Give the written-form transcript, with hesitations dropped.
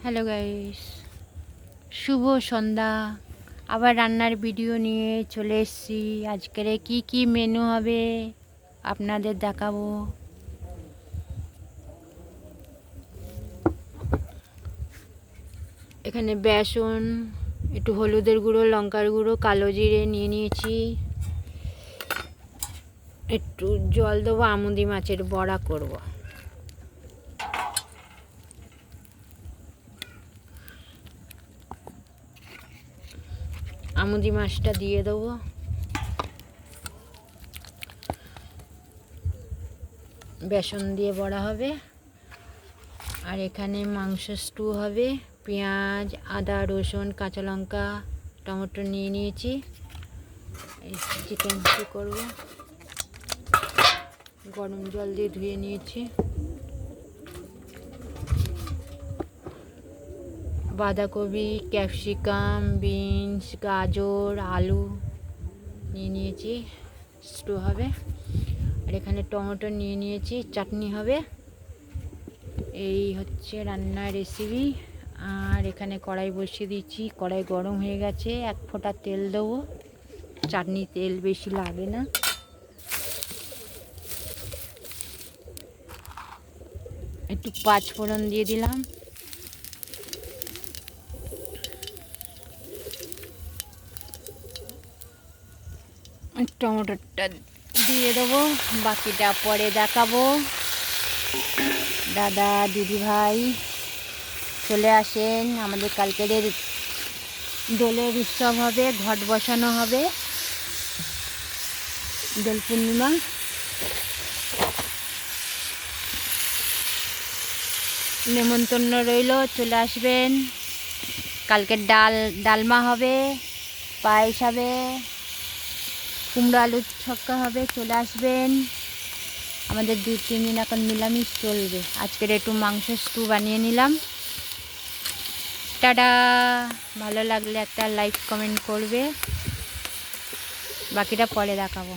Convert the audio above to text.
Hello guys, শুভ সন্ধ্যা। আবার রান্নার video নিয়ে চলে এসেছি। আজকের কি কি মেনু হবে আপনাদের দেখাবো। এখানে বেসন, একটু হলুদের গুঁড়ো, লঙ্কার গুঁড়ো, কালো জিরে নিয়ে নিয়েছি। একটু জল দেবো, আমুদি মাছের বড়া করব। আমুদি মাছটা দিয়ে দেবো। বেসন দিয়ে বড়া হবে। আর এখানে মাংস স্টু হবে। পেঁয়াজ, আদা, রসুন, কাঁচা লঙ্কা, টমেটো নিয়ে নিয়েছি। এই চিকেন স্টু করব। গরম জল দিয়ে ধুয়ে নিয়েছি। বাঁধাকপি, ক্যাপসিকাম, বিনস, গাজর, আলু নিয়ে নিয়েছি। স্টু হবে। আর এখানে টমেটো নিয়ে নিয়েছি, চাটনি হবে। এই হচ্ছে রান্নার রেসিপি। আর এখানে কড়াই বসিয়ে দিচ্ছি। কড়াই গরম হয়ে গেছে। এক ফোঁটা তেল দেবো। চাটনি তেল বেশি লাগে না। একটু পাঁচ ফোড়ন দিয়ে দিলাম। টমেটোটা দিয়ে দেবো, বাকিটা পরে দেখাবো। দাদা দিদি ভাই চলে আসেন। আমাদের কালকের দোলের উৎসব হবে, ঘট বসানো হবে। দোল পূর্ণিমা। নেমন্তন্ন রইল, চলে আসবেন। কালকে ডালমা হবে, পায়েস হবে, কুমড়ো আলুর ছক্কা হবে, চলে আসবেন। আমাদের 2-3 দিন এখন নিরামিষ চলবে। আজকের একটু মাংস স্টু বানিয়ে নিলাম। টাটা। ভালো লাগলে একটা লাইক কমেন্ট করবে, বাকিটা পরে দেখাবো।